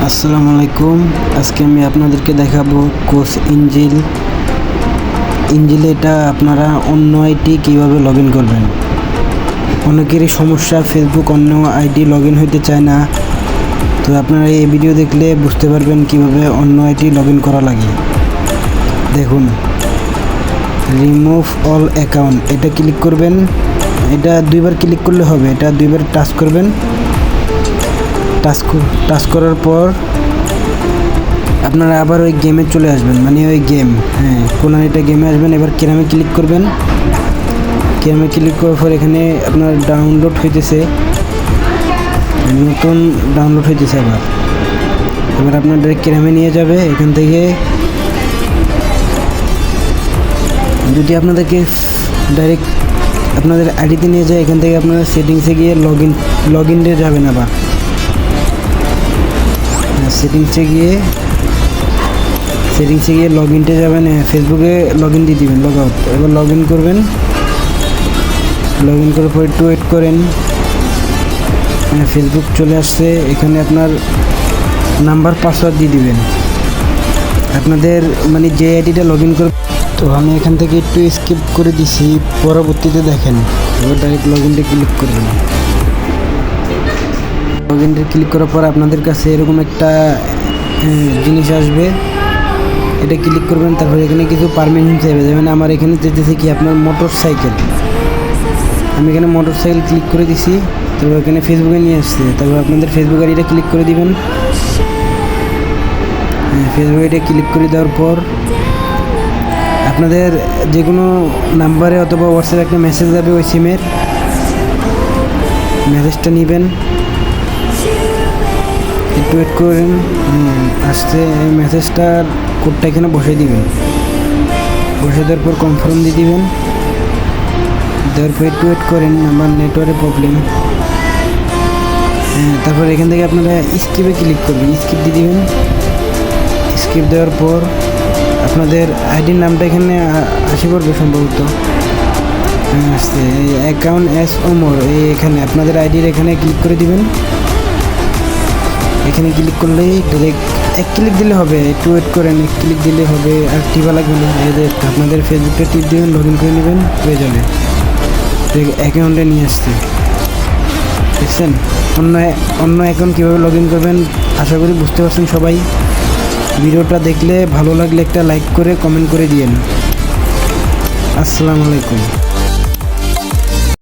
আসসালামু আলাইকুম। আজকে আমি আপনাদেরকে দেখাবো কোচ ইঞ্জিলে এটা আপনারা অন্য আইডি কীভাবে লগ ইন করবেন। অনেকেরই সমস্যা, ফেসবুক অন্য আইডি লগ ইন হইতে চায় না। তো আপনারা এই ভিডিও দেখলে বুঝতে পারবেন কিভাবে অন্য আইডি লগ ইন করা লাগে। দেখুন, রিমুভ অল অ্যাকাউন্ট এটা ক্লিক করবেন। এটা দুইবার ক্লিক করলে হবে, এটা দুইবার টাচ করবেন। টাচ করার পর আপনারা আবার ওই গেমে চলে আসবেন, মানে ওই গেম, কোন এটা গেমে আসবেন। এবার ক্যারামে ক্লিক করবেন। ক্যারামে ক্লিক করার পর এখানে আপনার ডাউনলোড হইতেছে, নতুন ডাউনলোড হইতেছে। এবার আপনার ডাইরেক্ট ক্যারামে নিয়ে যাবে। এখান থেকে যদি আপনাদেরকে ডাইরেক্ট আপনাদের আইডিতে নিয়ে যায়, এখান থেকে আপনারা সেটিংসে গিয়ে লগ ইনে যাবেন। আবার সেটিংসে গিয়ে লগ ইনটে যাবেন। ফেসবুকে লগ ইন দিয়ে দিবেন, লগ আউট। এবার লগ ইন করবেন। লগ ইন করার পর একটু ওয়েট করেন। ফেসবুক চলে আসছে। এখানে আপনার নাম্বার, পাসওয়ার্ড দিয়ে দিবেন আপনাদের, মানে যে আইডিটা লগ ইন করবেন। তো আমি এখান থেকে একটু স্কিপ করে দিছি, পরবর্তীতে দেখেন। এবার ডাইরেক্ট লগ ইনটে ক্লিক করবেন। লগ ইনটে ক্লিক করার পর আপনাদের কাছে এরকম একটা জিনিস আসবে, এটা ক্লিক করবেন। তারপর এখানে কিছু পারমিশন চাইবে, যেমন আমার এখানে যেতেছে কি আপনার মোটর সাইকেল। আমি এখানে মোটর সাইকেল ক্লিক করে দিছি। তারপর এখানে ফেসবুকে নিয়ে আসছে। তারপর আপনাদের ফেসবুক আইডিটা ক্লিক করে দিবেন। ফেসবুক আইডিটা ক্লিক করে দেওয়ার পর আপনাদের যে কোনো নাম্বারে অথবা হোয়াটসঅ্যাপে একটা মেসেজ যাবে, ওই সিমের মেসেজটা নেবেন। একটু ওয়েট করেন, আসছে। এই মেসেজটার কোডটা এখানে বসিয়ে দিবেন। বসিয়ে দেওয়ার পর কনফার্ম দিয়ে দিবেন। দেওয়ার পর একটু ওয়েট করেন, আমার নেটওয়ার্কের প্রবলেম। তারপর এখান থেকে আপনারা স্কিপে ক্লিক করবেন, স্কিপ দিয়ে দিবেন। স্কিপ দেওয়ার পর আপনাদের আইডির নামটা এখানে আসে পড়বে সম্ভবত। আসছে অ্যাকাউন্ট এস ওমর, এখানে আপনাদের আইডির এখানে ক্লিক করে দিবেন। এখানে ক্লিক করলেই ডাইরেক্ট এক ক্লিক দিলে হবে, একটু ওয়েট করেন, এক ক্লিক দিলে হবে, আর টিপা লাগবে না। আপনাদের ফেসবুকে টিপ দিবেন, লগ ইন করে নেবেন, হয়ে যাবে। অ্যাকাউন্টে নিয়ে আসছে, দেখছেন? অন্য অ্যাকাউন্ট কীভাবে লগ ইন করবেন আশা করি বুঝতে পারছেন সবাই। ভিডিওটা দেখলে ভালো লাগলে একটা লাইক করে কমেন্ট করে দিয়েন। আসসালামু আলাইকুম।